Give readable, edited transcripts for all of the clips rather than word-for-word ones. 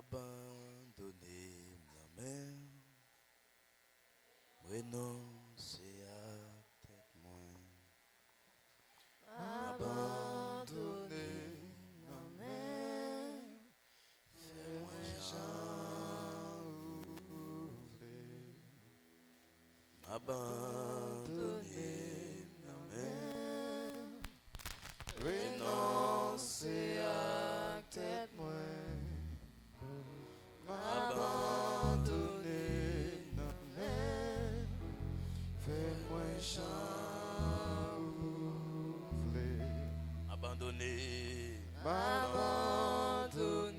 Abandonner la mer, renoncer à tête moins. Abandonner la mer, fais-moi j'enrouvler. Abandonner la mer, renoncer à tête moins. Abandonner la mer, fais-moi j'enrouvler. Abandonner, abandonner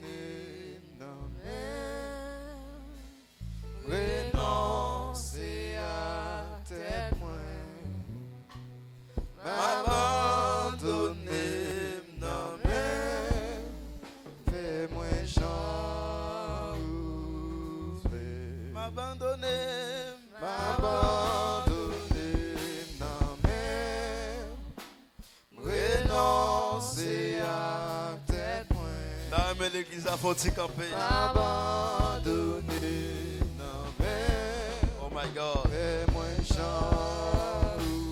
la mer, renoncer à tête moins. Abandonner la mer, fais-moi j'enrouvler. M'abandonner, m'abandonner la mer, renoncer à tête moins. Là, mais l'église a fauti camper. M'abandonner la mer, oh my God, fais-moi j'enrouvler.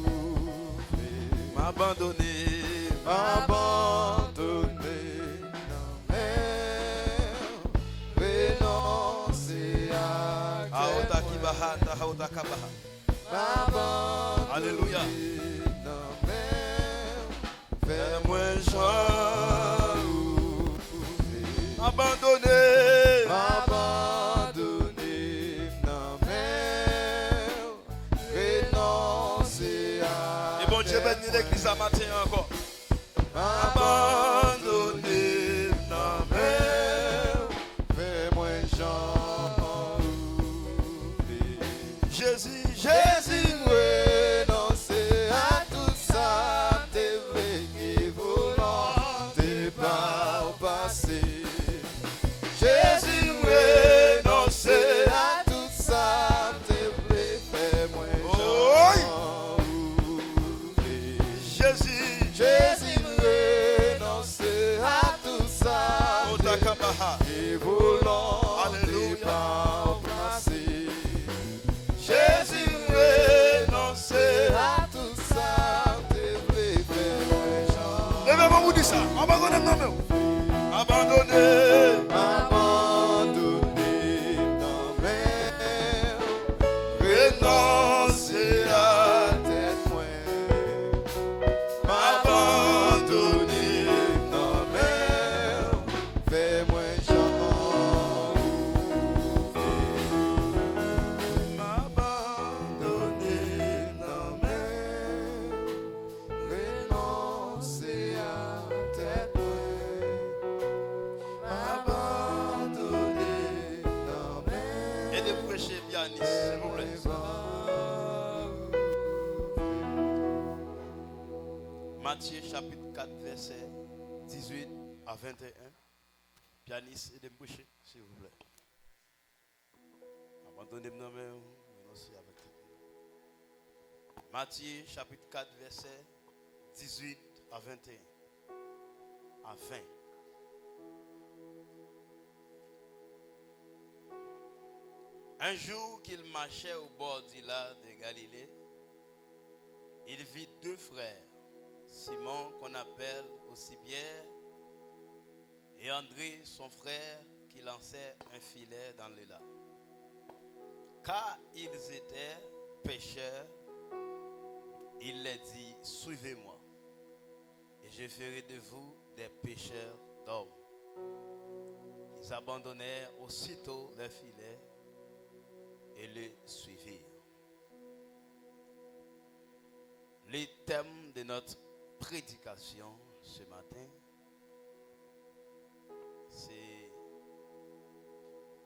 M'abandonner, m'abandonner la mer, renoncer à tête moins. Alléluia. Fais-moi j'enrouvler. Abandonner, abandonner la mer, renoncer à. Et bon Dieu bénit l'église à matin encore. Abandonner la mer, fais-moi j'enrouvler. Jésus, Jésus, renoncer à tout ça, t'es venu volant, t'es pas au passé. Jésus, renoncer à tout ça, t'es venu, fais-moi j'enrouvler. Jésus, Jésus, renoncer à tout ça, t'es volant, t'es pas au passé. Jésus, renoncer à tout ça, t'es vrai, fais-moi j'enrouvler. Levez-moi, vous dites ça, abandonnez non mais. Abandonnez, abandonnez la mer, renoncer à tête moins. Abandonnez la mer, fais-moi j'enrouvler. Abandonnez la mer, renoncer à tête moins. Abandonner la mer. Et de prêcher pianiste, s'il vous plaît. Matthieu chapitre 4, verset 18 à 21. Pianiste et de prêcher, s'il vous plaît. Abandonnez la mer, renoncer avec tout. Matthieu chapitre 4, verset 18 à 21. À 20. Un jour qu'il marchait au bord du lac de Galilée, il vit deux frères, Simon qu'on appelle aussi Pierre, et André son frère qui lançait un filet dans le lac. Car ils étaient pêcheurs, il les dit, suivez-moi, et je ferai de vous des pêcheurs d'hommes. Ils abandonnèrent aussitôt leur filet et le suivirent. Le thème de notre prédication ce matin, c'est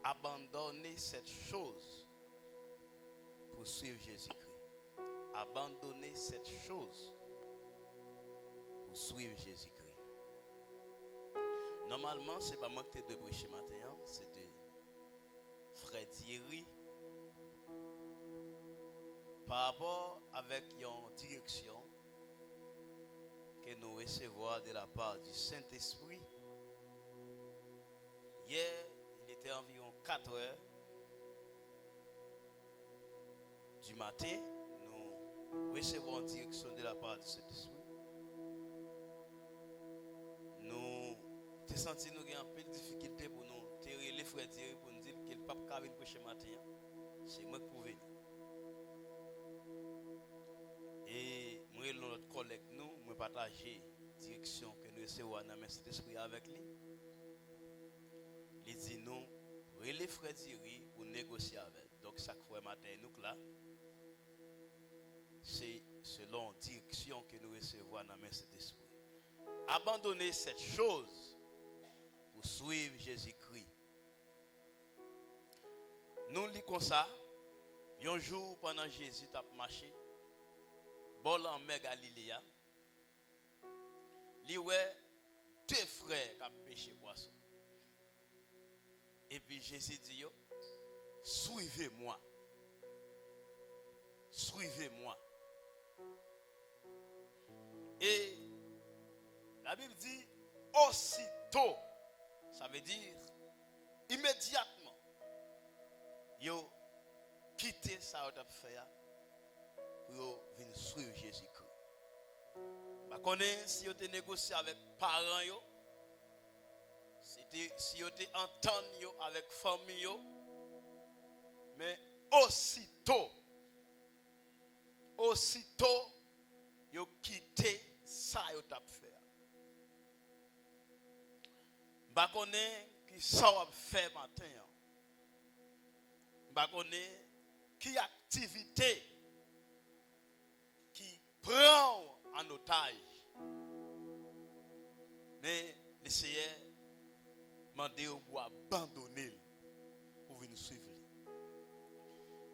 abandonner cette chose pour suivre Jésus-Christ. Abandonner cette chose pour suivre Jésus-Christ. Normalement, ce n'est pas moi qui t'ai de prêcher matin, c'est de Frère Thierry. Par rapport avec une direction que nous recevons de la part du Saint-Esprit, hier, il était 4h du matin, nous recevons en direction de la part de cet esprit. Nous avons senti nous avons un peu de difficulté pour nous tirer les frères pour nous dire que le pape qui vient prêcher matin, c'est moi qui peux venir. Et moi et notre collègue, nous partageons la direction que nous recevons dans cet esprit avec lui. Il dit nous, les frères pour négocier avec. Donc, chaque fois matin, nous là, c'est selon la direction que nous recevons dans cet esprit. Abandonner cette chose pour suivre Jésus-Christ. Nous lisons comme ça. Un jour, pendant que Jésus a marché, bol en mer Galilée, il y a deux frères qui ont pêché poisson. Et puis Jésus dit, suivez-moi. Suivez-moi. Et la Bible dit, aussitôt, ça veut dire, immédiatement, ils ont quitté ça qu'ils ont fait pour venir suivre Jésus-Christ. Je ne connais pas si ils ont négocié avec les parents, si ils ont entendu avec la famille, mais aussitôt, ils ont quitté ça qu'ils ont fait. Je ne connais pas qui ça a fait matin. Je ne connais pas qui activité qui prend en otage. Mais le Seigneur m'a demandé pour abandonner pour venir suivre.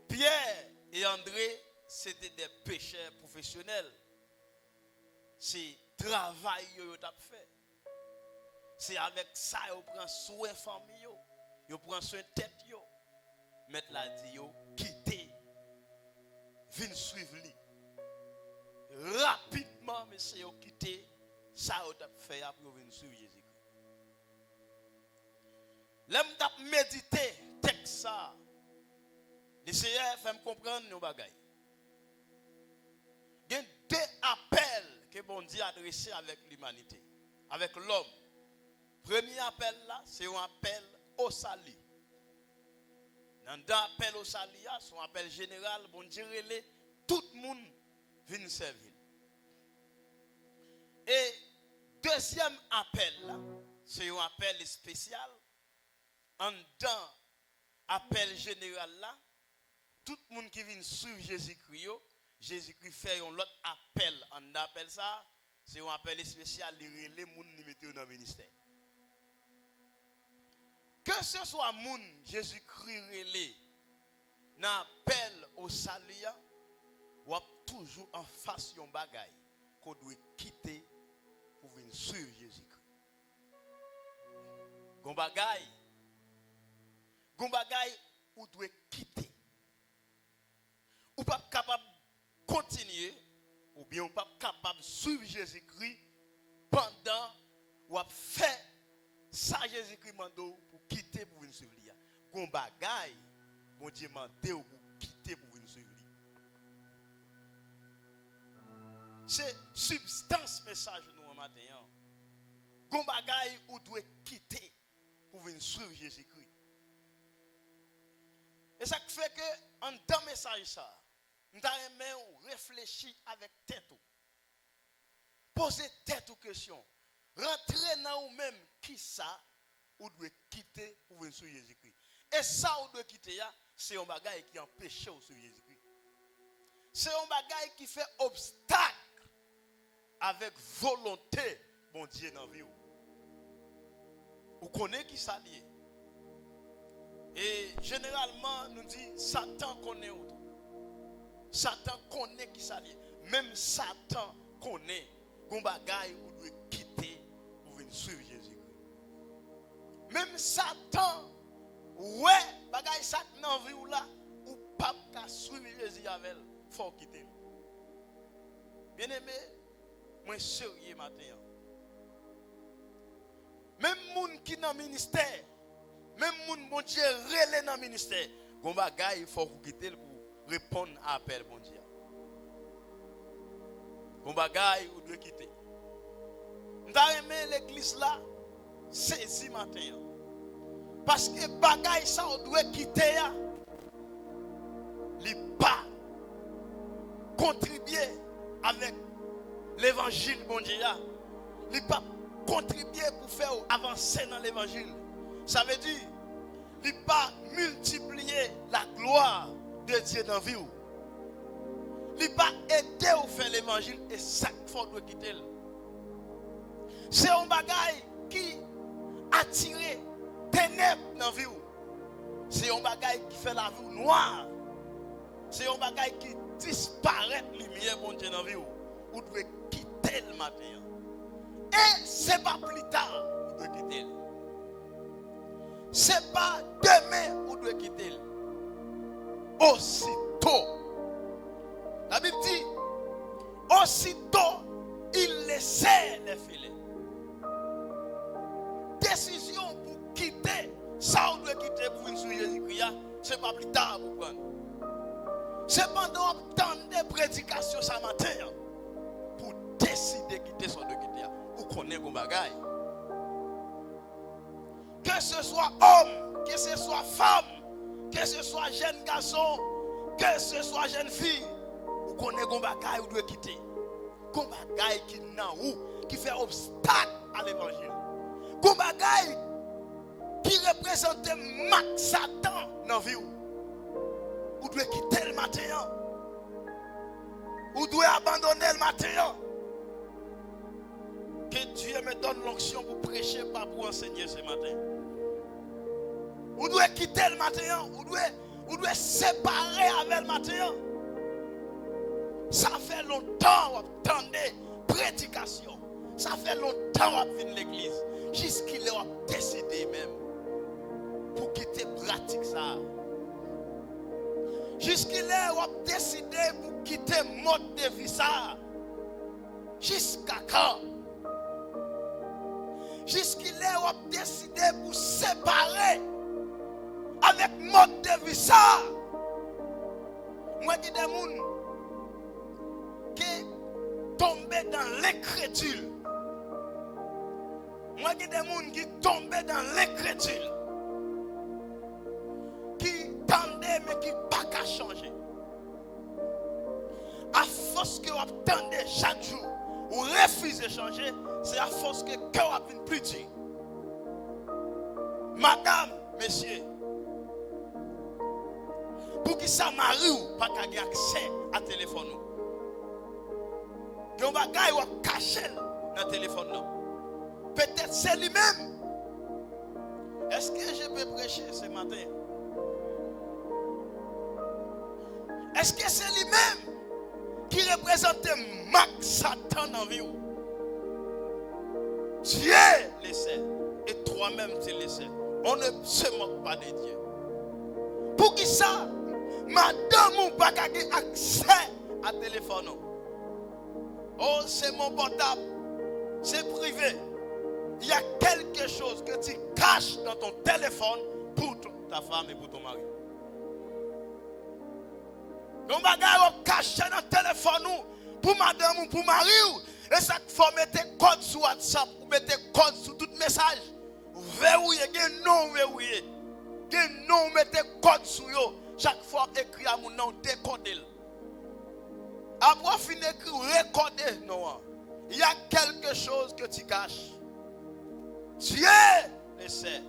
Pierre et André, c'était des pêcheurs professionnels. C'est le travail qu'ils ont fait. C'est avec ça qu'ils prennent soin de la famille, ils prennent soin de la tête. Mettre la dit, quitter, venir suivre lui. Rapidement, monsieur, quitter ça qu'ils ont fait pour venir suivre Jésus-Christ. L'homme t'a médité, texte ça. Le Seigneur fait me comprendre nos bagailles. Il y a deux appels que bon Dieu a adressés avec l'humanité, avec l'homme. Premier appel là, c'est un appel au salut. Dans l'appel au salut, son appel général, bon Dieu, tout le monde vient servir. Et deuxième appel là, c'est un appel spécial. En dans appel général là, tout le monde qui vient suivre Jésus-Christ, Jésus-Christ fait un autre appel. On appelle ça, c'est un appel spécial, les gens qui mettent dans le ministère. Que ce soit moun Jésus-Christ relé, n'appel au salut, ou toujours en face yon bagay qu'on doit quitter pour venir suivre Jésus-Christ. Gon bagay ou doit quitter. Ou pas capable de continuer, ou bien ou pas capable de suivre Jésus-Christ pendant ou a fait ça Jésus-Christ mando pour quitter pour venir suivre lui. Gon bagay, bon Dieu mandé pour quitter pour venir suivre lui. C'est substance message nous en matin. Gon bagay ou doit quitter pour venir suivre Jésus-Christ. Et ça fait que en dans message ça, nous avons réfléchi avec tête. Poser tête aux questions. Rentrer dans vous-même qui ça ou doit quitter pour venir sur Jésus-Christ. Et ça ou doit quitter c'est un bagage qui empêche sur Jésus-Christ. C'est un bagage qui fait obstacle avec volonté bon Dieu dans la vie. Vous connaissez qui ça lié. Et généralement nous dit Satan connaît autre. Satan connaît qui ça lié. Même Satan connaît un bagage ou doit quitter pour venir suivre Jésus-Christ. Même Satan, ouais, bagay Satan dans vie ou là, ou pas qu'à suivre Jésus avec, faut quitter. Bien aimé, moi sérieux matin. Même moun qui dans ministère, même moun bon Dieu relève dans le ministère, il faut quitter pour répondre à l'appel bon Dieu. Vous devez quitter. Nous avons aimé l'église là, saisi matin. Parce que bagaille ça, on doit quitter. Il pas contribuer avec l'évangile bon Dieu. Il pas contribuer pour faire avancer dans l'évangile. Ça veut dire, il pas multiplier la gloire de Dieu dans la vie. Il pas aider à faire l'évangile et ça faut doit quitter. C'est un bagaille qui attire ténèbres dans la vie. C'est un bagaille qui fait la vie noire. C'est un bagaille qui disparaît lumière mon Dieu dans la vie. Vous devez quitter le matin. Et c'est pas plus tard vous devez quitter. C'est pas demain vous devez quitter. Aussitôt. La Bible dit, aussitôt il laissait les filets. Décision pour quitter, ça on doit quitter pour une sur Jésus-Christ, c'est pas plus tard pour prendre. C'est pendant tant de prédications ce matin pour décider de quitter son de quitter. Vous connaissez vos bagailles. Que ce soit homme, que ce soit femme, que ce soit jeune garçon, que ce soit jeune fille, vous connaissez vos bagailles, vous devez quitter. Vos bagailles qui n'a où, qui fait obstacle à l'évangile. Vos bagailles qui représente Max Satan dans la vie. Vous devez quitter le matin. Vous devez abandonner le matin. Que Dieu me donne l'onction pour prêcher, pas pour enseigner ce matin. Vous devez quitter le matin. Vous devez séparer avec le matin. Ça fait longtemps que vous attendez prédication. Ça fait longtemps que vous venez à l'église. Jusqu'il a décidé même pour quitter pratique ça. Jusqu'il a décidé pour quitter mode de vie ça. Jusqu'à quand? Jusqu'il a décidé pour séparer avec mode de vie ça. Moi qui des gens qui tombent dans l'incrédule. Moi qui des gens qui tombent dans l'incrédule. Qui tendaient mais qui pas qu'à changer. À force que vous attendez chaque jour, ou refusez de changer, c'est à force que le cœur a plus dit. Madame, messieurs, pour qui ça marie ou pas qu'à accès à téléphone. Il y a un bagage qui est caché dans le téléphone. Peut-être c'est lui-même. Est-ce que je peux prêcher ce matin? Est-ce que c'est lui-même qui représente Max Satan dans la vie? Dieu le sait. Et toi-même tu le sais. On ne se moque pas de Dieu. Pour qui ça? Madame ou pas accès à téléphone. Oh, c'est mon portable. C'est privé. Il y a quelque chose que tu caches dans ton téléphone pour ta femme et pour ton mari. Donc, vous cachez dans le téléphone pour madame ou pour mari. Et ça faut mettre code sur WhatsApp, ou mettre code sur tout message. Verrouillez, non verrouillé. Non mettez code sur yo. Chaque fois écrit à mon nom, décoder. Après fin d'écrire, recorder. Non. Il y a quelque chose que tu caches. Dieu le sait.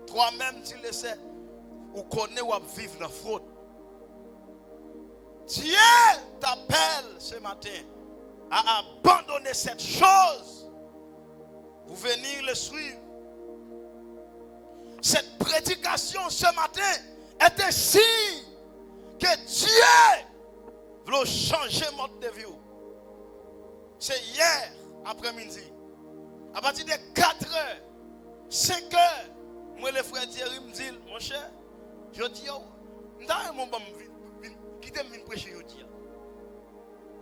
Toi-même tu le sais. Ou connais ou vivre dans la fraude. Dieu t'appelle ce matin à abandonner cette chose pour venir le suivre. Cette prédication ce matin est un signe que Dieu veut changer mode de vie. C'est hier après-midi, à partir de 4 heures, 5 heures, moi le frère Thierry me dit, mon cher, je dis, qui t'a mis prêcher aujourd'hui.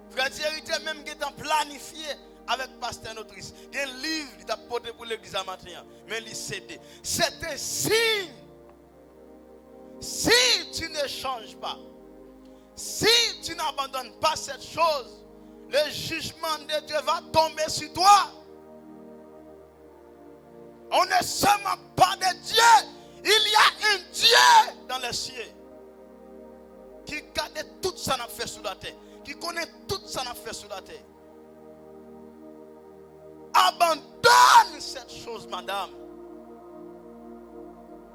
Frère Thierry était même planifié avec pasteur Notrice. Il y a un livre qui t'a porté pour l'église à matin, mais il cédé. C'est un signe tu ne changes pas, si tu n'abandonnes pas cette chose, le jugement de Dieu va tomber sur toi. On ne se moque pas de Dieu. Il y a un Dieu dans les cieux qui garde tout ça n'a fait sous la terre, qui connaît tout ça n'a fait sous la terre. Abandonne cette chose, madame.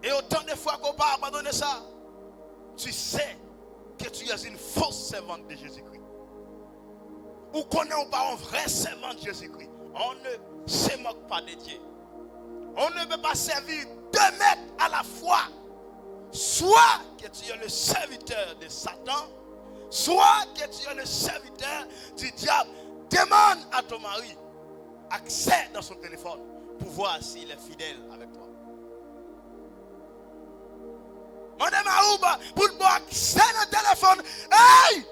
Et autant de fois qu'on peut abandonner ça, tu sais que tu es une fausse servante de Jésus-Christ. Ou qu'on n'est pas un vrai servant de Jésus-Christ. On ne se moque pas de Dieu. On ne peut pas servir deux maîtres à la fois. Soit que tu es le serviteur de Satan, soit que tu es le serviteur du diable. Demande à ton mari accès dans son téléphone pour voir s'il est fidèle avec toi. Madame Aouba, pour avoir accès dans le téléphone, hey!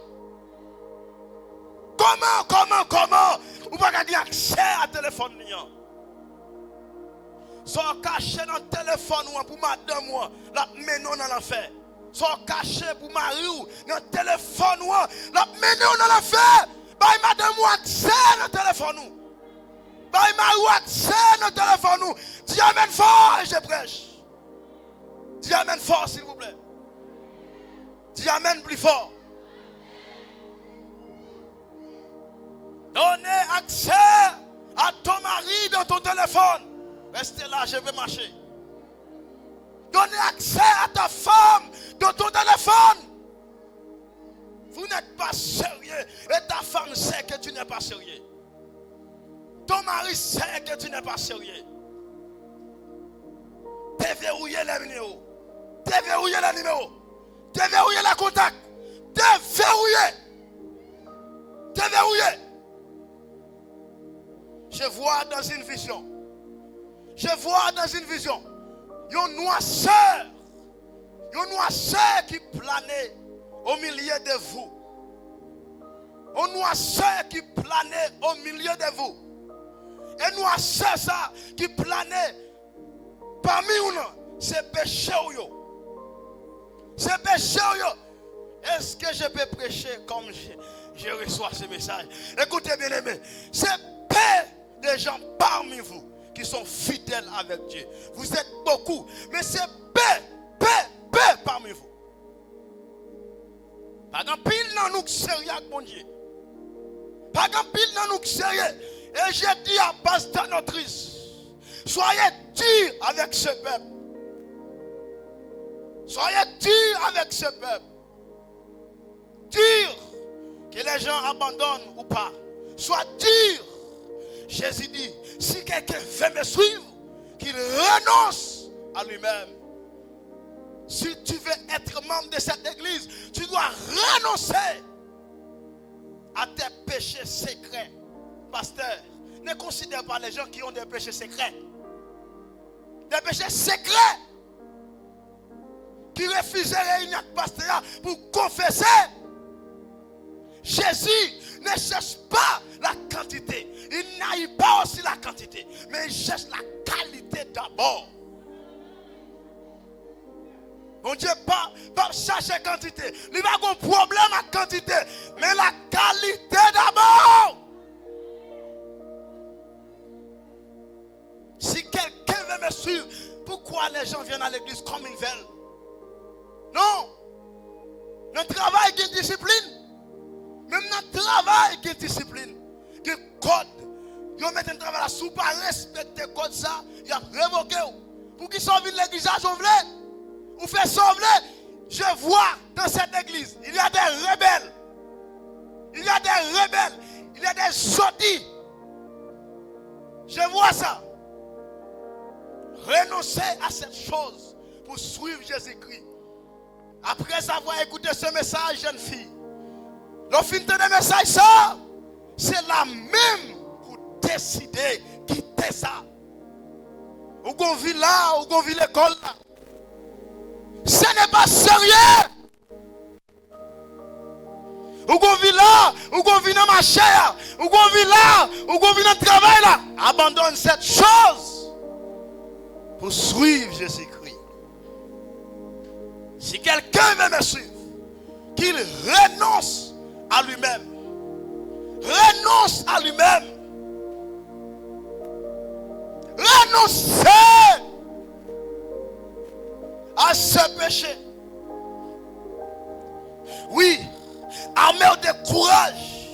Comment? Vous pouvez avoir accès à téléphone. Sont cachés dans le téléphone pour madame, la menon dans l'enfer. Sont cachés pour mari, dans le téléphone, la menon dans l'enfer. Bah, madame, accès dans le téléphone. Bah, mari, accès dans le téléphone. Dis amen fort et je prêche. Dis amen fort, s'il vous plaît. Dis amen plus fort. Donnez accès à ton mari dans ton téléphone. Restez là, je vais marcher. Donnez accès à ta femme dans ton téléphone. Vous n'êtes pas sérieux. Et ta femme sait que tu n'es pas sérieux. Ton mari sait que tu n'es pas sérieux. Déverrouillez les numéros. Déverrouillez les numéros. Déverrouillez les contacts. Déverrouillez. Déverrouillez. Je vois dans une vision. Je vois dans une vision. Une noirceur qui planait au milieu de vous. Une noirceur qui planait au milieu de vous. Une noirceur ça qui planait parmi nous. C'est péché. C'est péché. Est-ce que je peux prêcher comme je reçois ce message? Écoutez bien aimé. C'est peu de gens parmi vous qui sont fidèles avec Dieu. Vous êtes beaucoup, mais c'est peu parmi vous. Par exemple, pile dans nous sérieux avec mon Dieu. Par exemple, pile dans nous sérieux. Et j'ai dit à Pasteur Notrice, soyez dur avec ce peuple. Soyez dur avec ce peuple. Dur que les gens abandonnent ou pas. Sois dur. Jésus dit, si quelqu'un veut me suivre, qu'il renonce à lui-même. Si tu veux être membre de cette église, tu dois renoncer à tes péchés secrets. Pasteur, ne considère pas les gens qui ont des péchés secrets. Des péchés secrets. Qui refuseraient réunir pasteur pour confesser. Jésus ne cherche pas la quantité. Il n'aille pas aussi la quantité. Mais il cherche la qualité d'abord. Mon Dieu, pas chercher la quantité. Il va avoir un problème à quantité. Mais la qualité d'abord. Si quelqu'un veut me suivre, pourquoi les gens viennent à l'église comme ils veulent? Non. Notre travail est une discipline. Même notre travail est une discipline. Que code. Ils mettent un travail là, si vous ne respectez le code ça, il a révoqué. Pour qu'ils sortent de l'église, vous faites sauver. Je vois dans cette église, il y a des rebelles. Il y a des rebelles. Il y a des sottis. Je vois ça. Renoncez à cette chose pour suivre Jésus-Christ. Après avoir écouté ce message, jeune fille, le fin de message, ça, c'est la même pour décider quitter ça. Ou qu'on vit là, ou qu'on vit l'école là. Ce n'est pas sérieux. Ou qu'on vit là, ou qu'on vit dans ma chair, ou qu'on vit là, ou qu'on vit dans le travail là. Abandonne cette chose pour suivre Jésus-Christ. Si quelqu'un veut me suivre, qu'il renonce à lui-même. Renonce à lui-même. Renoncez à ce péché. Oui, armez de courage.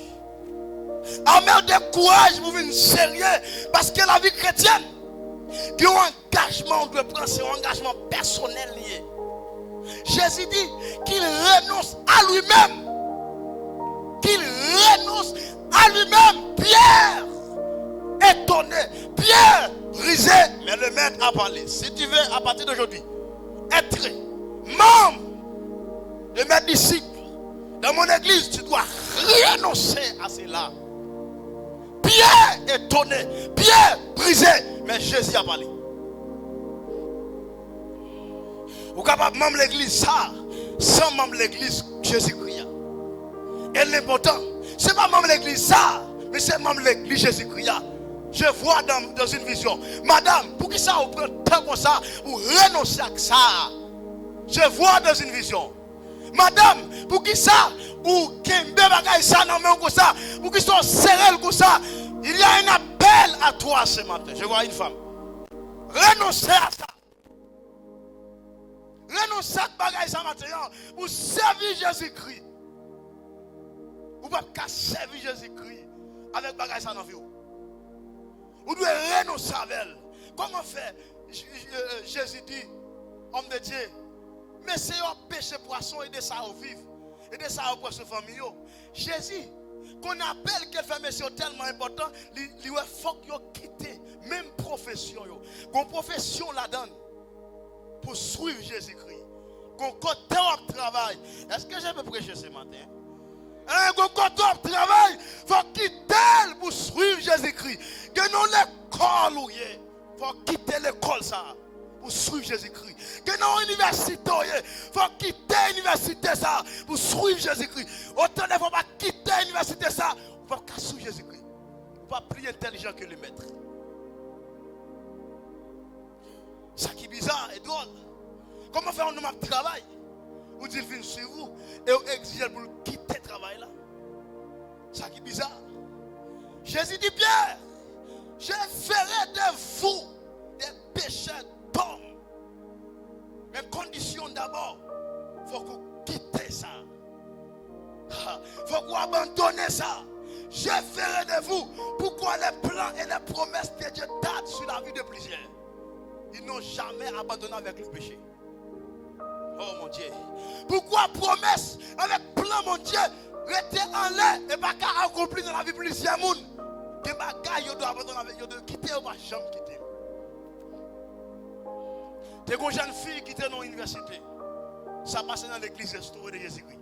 Armez de courage pour venir sérieux. Parce que la vie chrétienne, il y a un engagement, on doit prendre, c'est un engagement personnel lié. Jésus dit qu'il renonce à lui-même. Qu'il renonce à lui-même. Pierre, étonné, Pierre, brisé, mais le maître a parlé. Si tu veux, à partir d'aujourd'hui, être membre de mes disciples dans mon église, tu dois renoncer à cela. Pierre, étonné, Pierre, brisé, mais Jésus a parlé. Vous êtes capable de membre de l'église, ça, sans membre de l'église, Jésus-Christ. Et l'important, ce n'est pas membre de l'église, ça, mais c'est membre de l'église, Jésus-Christ. Je vois dans une vision, madame, pour qui ça vous prend tant comme ça, vous renoncez à ça. Je vois dans une vision, madame, pour qui ça, ou kembe bagay ça dans main comme ça, pour qui sont serrés comme ça, il y a un appel à toi ce matin. Je vois une femme. Renoncez à ça. Renoncez à bagay ça maintenant pour servir Jésus-Christ. Vous ne pouvez pas servir Jésus-Christ avec bagay ça dans la vie. Vous devez renoncer à elle. Comment faire? Jésus dit, homme de Dieu, mais c'est un péché poisson et de ça au vivre. Et de ça au poisson famille. Jésus, qu'on appelle qu'elle fait mission tellement important, il faut qu'il quitte même profession. Qu'on profession la donne pour suivre Jésus-Christ. Qu'on côté au travail. Est-ce que je peux prêcher ce matin? Qu'on côté au travail, il faut quitter pour suivre Jésus-Christ. Que nous l'école, il faut quitter l'école ça. Pour suivre Jésus-Christ. Que dans l'université, il faut quitter l'université ça pour suivre Jésus-Christ. Autant il ne faut pas quitter l'université ça pour suivre Jésus-Christ. Il ne faut pas plus intelligent que le maître. Ça qui est bizarre et drôle. Comment faire un homme de travail? Vous dites qu'il vient sur vous et vous exigez pour quitter le travail là. Ça qui est bizarre. Jésus dit Pierre, je ferai de vous des pécheurs d'hommes. Mais condition d'abord, il faut que vous quittez ça. Il faut que vous abandonnez ça. Je ferai de vous. Pourquoi les plans et les promesses de Dieu datent sur la vie de plusieurs? Ils n'ont jamais abandonné avec le péché. Oh mon Dieu. Pourquoi promesse avec plan, mon Dieu, rester en l'air et pas qu'à accomplir dans la vie de plusieurs monde? Que bagaille, ils doivent abandonner avec, ils doivent quitter ou pas jamais quitter. T'es une jeune fille qui était dans l'université. Ça passait dans l'église restaurée de Jésus-Christ.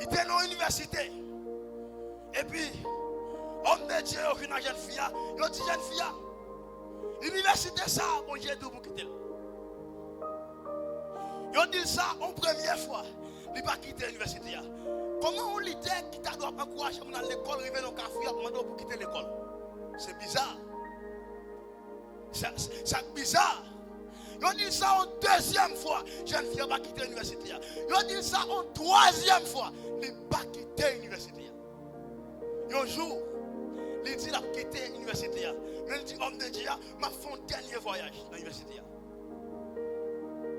Il était dans l'université. Et puis, homme de Dieu, aucune jeune fille, il dit jeune fille, l'université, ça, mon Dieu, tout pour quitter. Il dit ça en première fois. Il n'a pas quitté l'université. Comment un leader qui t'a encouragé à l'école, arriver dans le café, pour quitter l'école? C'est bizarre. C'est bizarre. Il dit ça en deuxième fois. Jeune fille n'a pas quitté l'université. Il dit ça en troisième fois. Il n'a pas quitté l'université. Un jour, il dit qu'il a quitté l'université. Mais il dit, homme de Dieu, m'a fait un dernier voyage dans l'université.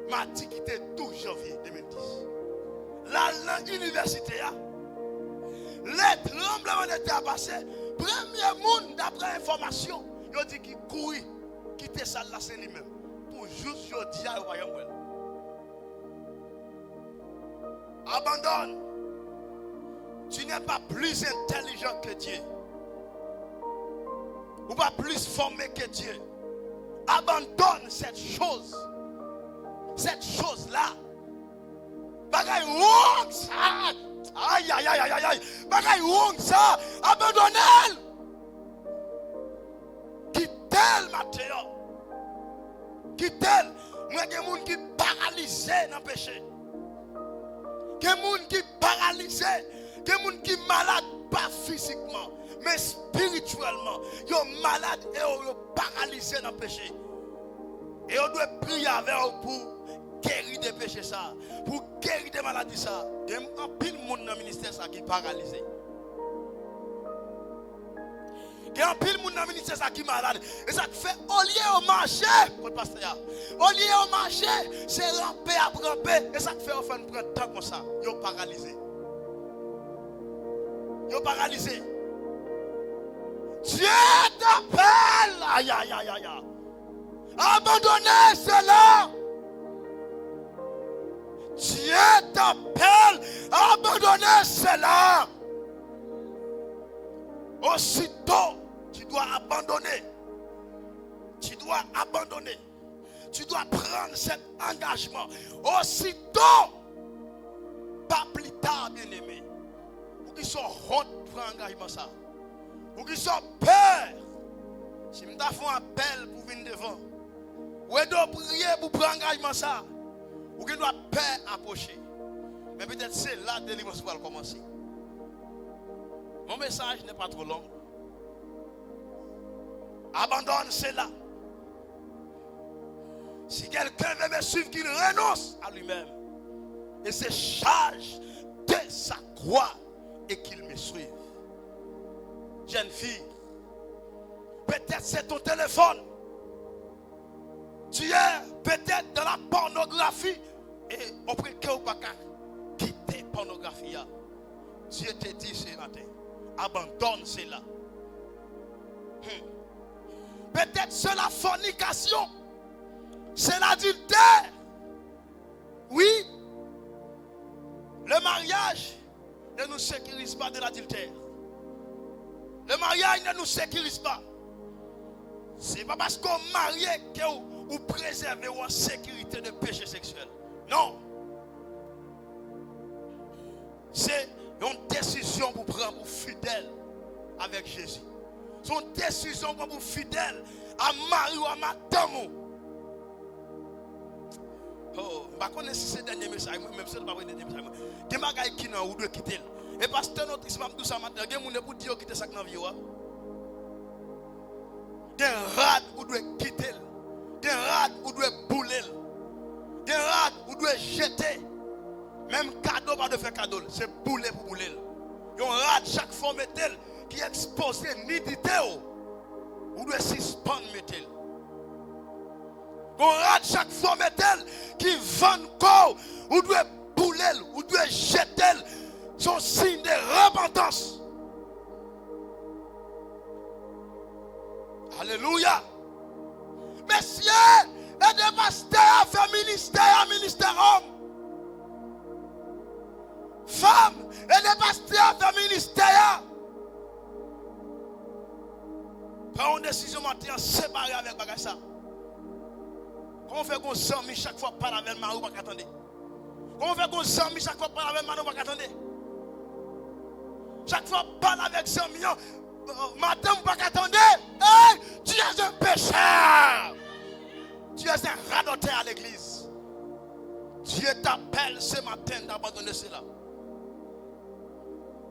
M'a dit qu'il était 12 janvier 2010. Là, dans l'université, les tremblements de terre passé. Premier monde, d'après information, il dit qu'il courit, quitter ça là, c'est lui-même. Pour juste dire au royaume. Abandonne. Tu n'es pas plus intelligent que Dieu. Ou pas plus formé que Dieu. Abandonne cette chose. Cette chose-là. Bagay wrong ça. Aïe, aïe, aïe, aïe, aïe. Bagay wrong ça. Abandonnez-le. Quittez-le, Mathéo. Quittez-le. Moi, il y a des gens qui sont paralysés dans le péché. Il y a des gens qui sont paralysés. Il y a des gens qui sont malades, pas physiquement, mais spirituellement. Ils sont malades et ils sont paralysés dans le péché. Et on doit prier avec eux pour guérir des péchés. péché ça, pour guérir des maladies ça. Il y a un pile monde dans le ministère ça qui est paralysé. Il y a un pile monde dans le ministère ça qui est malade. Et ça fait au lieu au marché, pour le pasteur. Au lieu au marché, c'est ramper à ramper. Et ça fait au fin prendre temps comme ça. Ils sont paralysés. Ils sont paralysés. Dieu t'appelle. Aïe, aïe, aïe, aïe. Abandonnez cela. Dieu t'appelle. Abandonnez cela. Aussitôt, tu dois abandonner. Tu dois abandonner. Tu dois prendre cet engagement. Aussitôt, pas plus tard, bien-aimé. Pour qu'ils soient honte pour l'engagement ça. Pour qu'ils soient peur. Si nous avons un appel pour venir devant. Ou est-ce de prier pour prendre engagement ça. Ou qu'il doit peur approcher. Mais peut-être c'est là que la délivrance va commencer. Mon message n'est pas trop long. Abandonne cela. Si quelqu'un veut me suivre, qu'il renonce à lui-même et se charge de sa croix et qu'il me suive. Jeune fille, peut-être c'est ton téléphone. Tu es peut-être dans la pornographie et après que vous ne pouvez pas quitter la pornographie. Dieu te dit ce matin, abandonne cela. Peut-être c'est la fornication. C'est l'adultère. Oui. Le mariage ne nous sécurise pas de l'adultère. Le mariage ne nous sécurise pas. Ce n'est pas parce qu'on marie que vous préservez en sécurité de péché sexuel. Non. C'est une décision pour prendre pour fidèle avec Jésus. C'est une décision pour vous fidèle à Marie ou à madame. Oh, je ne sais pas si c'est le dernier message, même si ce n'est pas le dernier message. Il y a des gens qui doivent quitter. Et parce que notre islam, tout ça matin, il y a des gens qui doivent quitter ça dans la vie. Il y a des rats qui doivent quitter. Il y a des rats qui doivent bouler. Il y a des rats qui doivent jeter. Même cadeau, pas de faire cadeau, c'est bouler pour bouler. Il y a un rat chaque fois qui est exposé nudité. Ou doit suspendre métal. On rate chaque fois métal qui vend corps, ou doit bouler, ou doit jeter son signe de repentance. Alléluia. Messieurs, et des pasteurs faire ministère homme. Femmes, et des pasteurs faire ministère. Prends une décision maintenant séparée avec bagage ça. Comment faire qu'on s'amie chaque fois par la même main ou pas qu'attendre? Comment faire qu'on s'amie chaque fois par la même main ou pas qu'attendre? Chaque fois parle avec son million, matin ou pas qu'attendre? Hey, tu es un pécheur. Tu es un radoteur à l'église. Dieu t'appelle ce matin d'abandonner cela.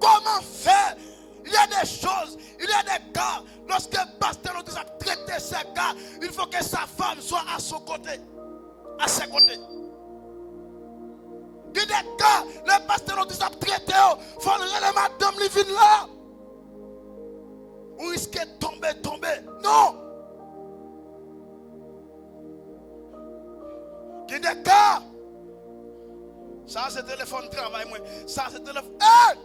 Comment faire? Il y a des choses, il y a des cas. Lorsque le pasteur a traité ces cas, il faut que sa femme soit à son côté, à ses côtés. Il y a des cas, le pasteur a traité, il faut que madame lui vienne là. Vous risquez de tomber. Non. Il y a des cas. Ça, c'est téléphone travail. Ça, c'est téléphone. Hey!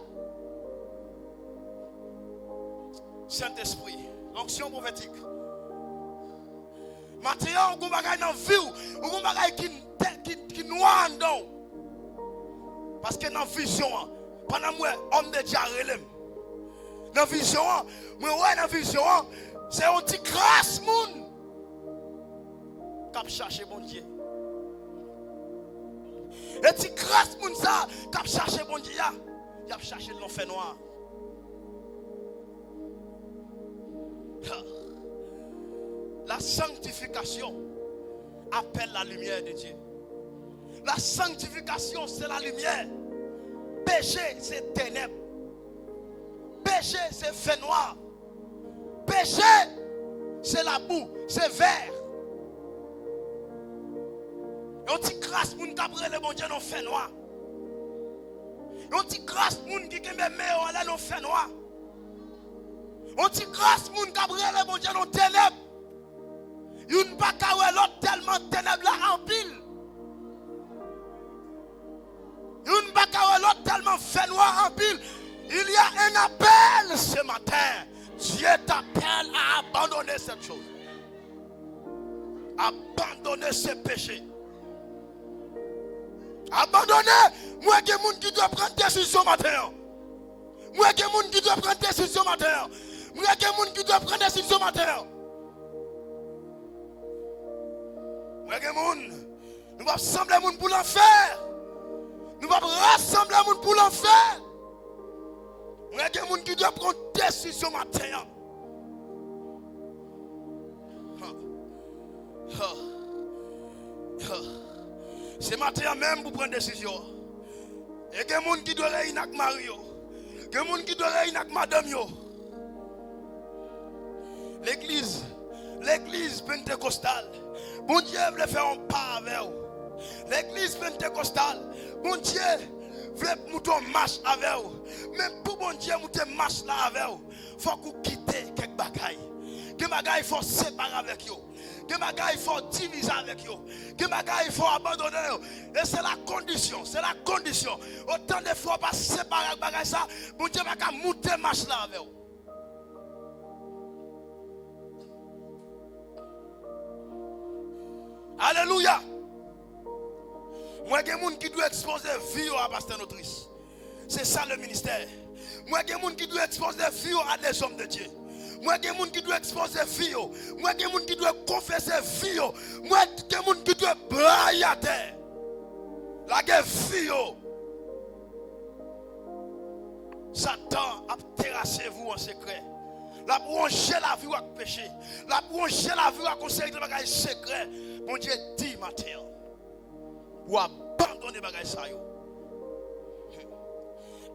Saint-Esprit, onction prophétique. Maintenant, on va dans la vie, on va qui noie dedans. Parce que dans la vision, pendant moi, homme de Dieu relève. Dans la vision, c'est un petit grâce moun qui cherche bon Dieu. Et petit grâce moun ça, qui cherche bon Dieu, il a cherché l'enfer noir. La sanctification appelle la lumière de Dieu. La sanctification, c'est la lumière. Péché, c'est ténèbres. Péché, c'est fait noir. Péché, c'est la boue, c'est vert. On ti grâce moun qui brûle bon Dieu non fait noir. On ti grâce moun qui kembe meilleur là non fait noir. On ti grâce moun qui brûle bon Dieu non ténèbres. Yon pa ka wè l'autre tellement ténèbres là en pile. Yon pa ka wè l'autre tellement fait noir en pile. Il y a un appel ce matin. Dieu t'appelle à abandonner cette chose. Abandonner ce péché. Abandonner. Moi qui moun qui doit prendre décision matin. Moi qui moun qui doit prendre décision matin. Moi qui moun qui doit prendre décision matin. Moi qui moun. Nous allons rassembler moun pour l'enfer. Nous allons rassembler moun pour l'enfer. Moi qui moun qui doit prendre décision matin. C'est matin même pour prendre décision. Et il y a des gens qui doivent réunir avec Mario. Il y a des gens qui doivent réunir avec madame. L'église pentecostale. Bon Dieu veut faire un pas avec vous. L'église pentecostale. Bon Dieu veut monter en marche avec vous. Même pour bon Dieu monter en marche là avec vous. Il faut que vous quittez quelques bagailles. Quelques bagailles il faut séparer avec vous. Que bagaille il faut diviser avec eux. Que bagaille il faut abandonner. Et c'est la condition. C'est la condition. Autant de fois pas séparer avec bagaille ça. Bon Dieu va monter marche là avec eux. Alléluia. Moi, il y a des gens qui doivent exposer vie à pasteur Notrice. C'est ça le ministère. Moi, il y a des gens qui doivent exposer vie à des hommes de Dieu. Moi, il y a des gens qui doivent exposer vie. Moi, il y a des gens qui doivent confesser vie. Moi, il y a des gens qui doivent brailler à terre. La guerre vie. Satan a terrassé vous en secret. La broncher la vie avec péché. La broncher la vie avec conseil de bagages secret. Mon Dieu dit matin. Pour abandonner les bagages ça.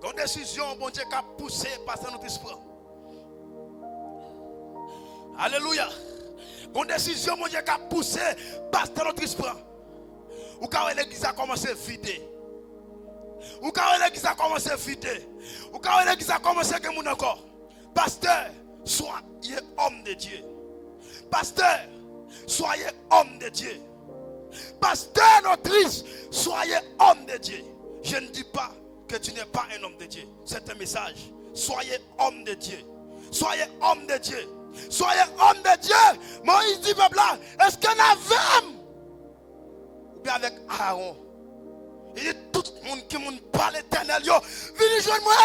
Quand décision, mon Dieu a poussé par notre esprit. Alléluia. Une décision, mon Dieu, qui a poussé, pasteur notre esprit. Ou quand l'église a commencé à vider. Ou quand l'église a commencé à vider. Ou quand l'église a commencé à gagner encore. Pasteur, soyez homme de Dieu. Pasteur, soyez homme de Dieu. Pasteur Notrice, soyez homme de Dieu. Je ne dis pas que tu n'es pas un homme de Dieu. C'est un message. Soyez homme de Dieu. Soyez homme de Dieu. Soyez homme de Dieu. Moïse dit peuple là, est-ce qu'on a vu? Ou bien avec Aaron. Il dit tout le monde qui me parle l'éternel, venez joindre moi.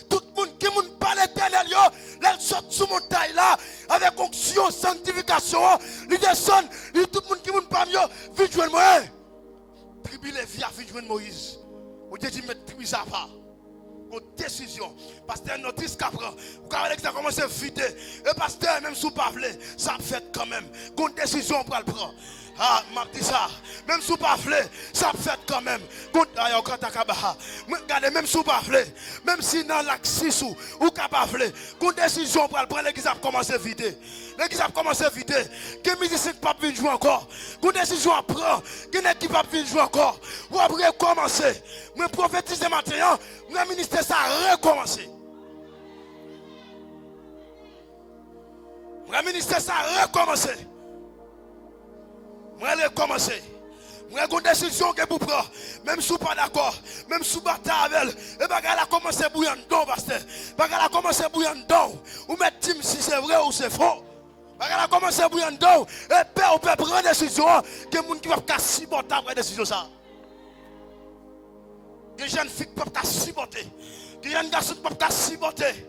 Tout le monde qui me parle l'éternel, il sort sous montagne là, avec onction, sanctification, il descend, il tout le monde qui me parle, venez joindre moi. Tribu Lévi a vu joindre Moïse. Ou Dieu dit, mais tribu ça pas. Décision. Pasteur Notrice Capran. Quand l'église a commencé à vider. Et pasteur, même sous pas voulu, ça fait quand même. Une décision pour le prendre. Ah, m'a dit ça. Même sous pas voulu, ça fait quand même. Regardez, même sous pas voulu. Même si dans l'axis ou capable. Une décision pour le prendre, l'église a commencé à vider. L'église a commencé à vider. Que musicien pas venir jouer encore. Une décision à prendre. Que l'équipe pas venir jouer encore. Ou après recommencer. Mais prophétiser maintenant. Le ministère ça a recommencé. Le ministère ça a recommencé. Moi j'ai recommencé. Moi j'ai une décision que vous prenez. Même si vous pas d'accord, même si vous bataille avec elle, et bagarre a commencé à bouillir dedans, pasteur. Bagarre a commencé à bouillir dedans. Ou mettez si c'est vrai ou c'est faux. Bagarre a commencé à bouillir dedans. Et père, on peut prendre une décision que les gens qui vont supporter après décision ça. Les jeunes filles ne peuvent pas supporter. Les jeunes garçons ne peuvent pas supporter.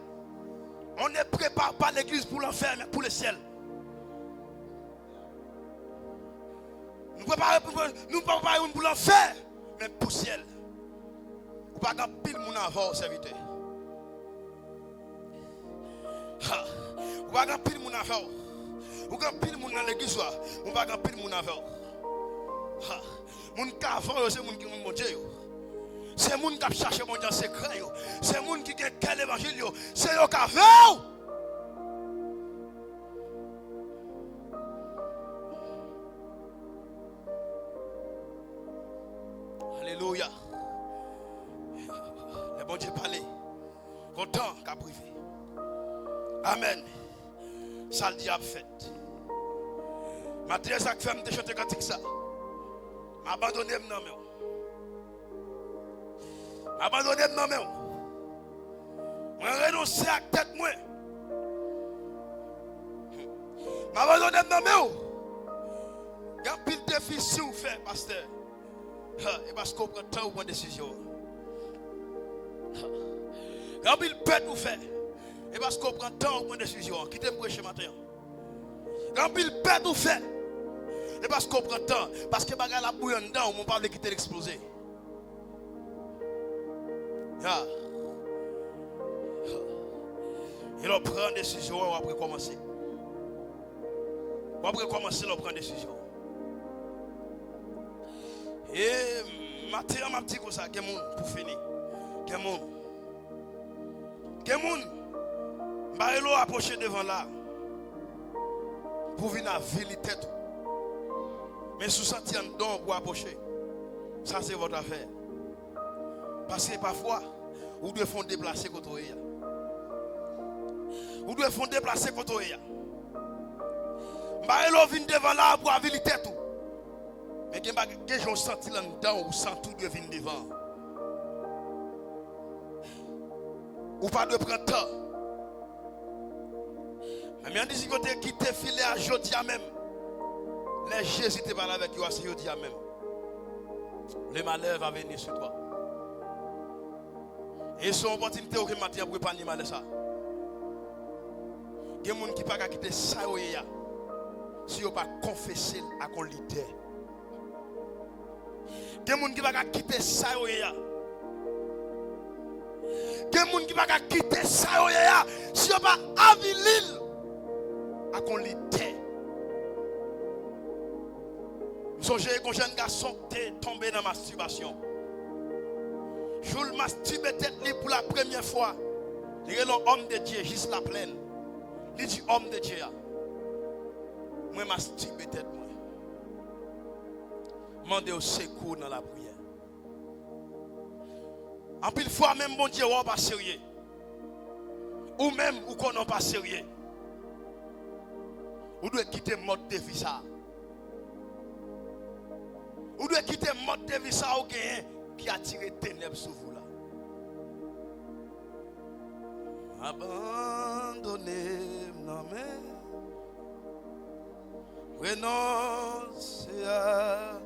On ne prépare pas l'église pour l'enfer, mais pour le ciel. Nous ne préparons pas pour l'enfer, mais pour le ciel. Ou pas qu'un pile mon avant au serviteur. Ou pas qu'un pile mon avant. Ou qu'un pile mon dans l'église. Ou pas qu'un pile mon avant. Mon cas avant, c'est mon qui mon Dieu. C'est moun qui cherche mon Dieu secret. C'est moun qui a quel évangile. C'est eux qui ont. Alléluia. Le bon Dieu parle. Content qu'a privé. Amen. Ça le diable fait. Matin, ça fait me chanter cantique ça. M'abandonner non mais. M'abandonner non mais. Moi renoncer à tête moi. M'abandonner non mais. Il y a pile défi si vous faites pasteur. Et parce qu'on prend temps pour prendre décision. Il y a pile pète vous fait. Et parce qu'on prend temps pour prendre décision. Quittez me prêcher matin. Il y a pile pète vous fait. Et parce qu'on prend temps, parce que bagarre la bouillon dedans, on ne peut pas quitter l'exploser. Et on prend une décision, on va après commencer. On va après commencer, on prend une décision. Et matin, ma petite comme ça, quel monde pour finir. Quel monde. Quel monde. Barelo approché devant là. Pour venir à ville tête. Mais sous senti en don pour approcher. Ça c'est votre affaire. Parce que parfois, vous devez faire déplacer quand vous êtes. Vous devez faire déplacer quand vous êtes. Barelo vient devant là pour habiliter tout. Mais il y a des gens qui sont sentis là-dedans ou sans tout de venir devant. Ou pas de prendre temps. Mais il y a des gens qui te filé à Jodia même. Les Jésus te parlent avec toi, c'est Jodia même. Le malheur va venir sur toi. Et son opportunité au matin pour épargner mal ça. Il y a des gens qui ne peuvent pas quitter ça si ils ne pas confesser à qu'on leader. Il y a des gens qui ne peuvent pas quitter ça. Il y a des gens qui ne peuvent pas quitter ça si ils ne pas avilir à qu'on leader. Songez qu'un jeune garçon est tombé dans la masturbation. Je le masturbe tête pour la première fois. Il est l'homme de Dieu, juste la plaine. Il dit homme de Dieu. Moi masturbe tête moi. Demandez au secours dans la prière. En pile fois même bon Dieu n'est pas sérieux. Ou même ou qu'on n'est pas sérieux. Vous devez quitter le mode de vie ça. Vous devez quitter le mode de vie ça qui a tiré ténèbres sur vous là. Abandonnez non mais renoncer à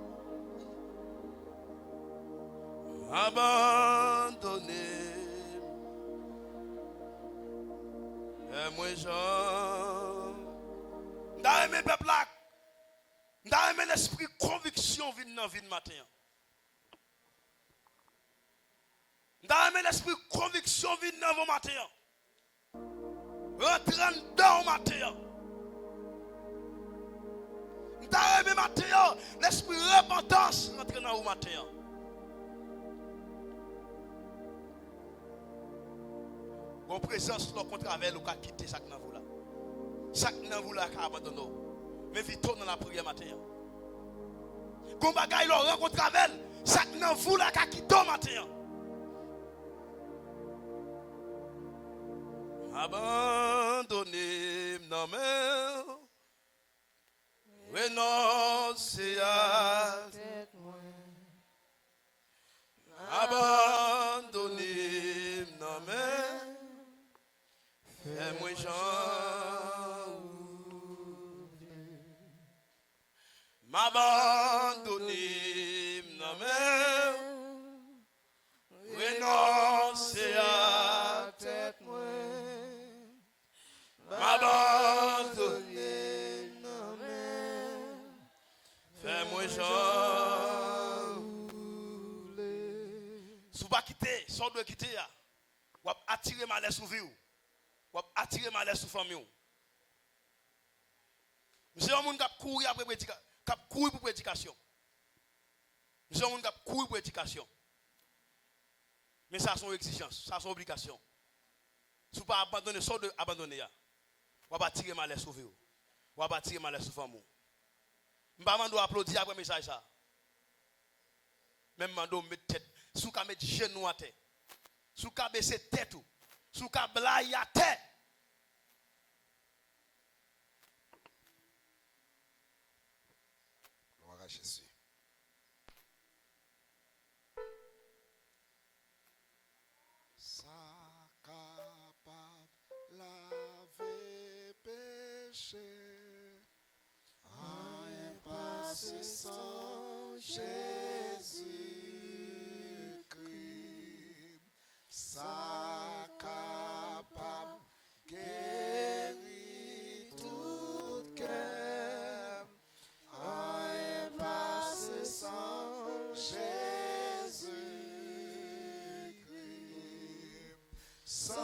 abandonner et moi Jean dans mes peuples là dans l'esprit conviction vient dans vie matin. Dans l'esprit conviction vient dans vos matin. Rentrez dans matin. Dans mes matin, l'esprit repentance rentre dans vos matin. Vos présence là contre avec ou quitter ça dans vous là. Ça dans vous là abandonner. Mais vite dans la prière matin. Quand bagaille leur rencontre avec ça dans vous là qui tombe matin. Abandonnez non mais renoncer à abandonnez non mais fais-moi m'abandonner non mais renoncer à tête moi m'abandonner non mais fais-moi si vous pas quitter si vous doit quitter ou attirer malheur sur vous ou attirer malheur sur famille. Monsieur un monde qui courir après prédication, qui courir pour prédication. Monsieur un monde qui courir pour éducation. Mais ça son exigence, ça son obligation. Si vous pas abandonner, soit de abandonner. Ou pas tirer malheur sur vous. Ou pas tirer malheur sur famille. Je ne vais pas applaudir après message ça. Même mando met tête, sous ka mettre genou à terre. Sous ka baisser tête ou, sous ka blaye à terre. Gloire à Jésus. Ça capable laver péché. Un passé sans Jésus-Christ. Ça capable guérir tout cœur. Un passé sans Jésus-Christ. Ça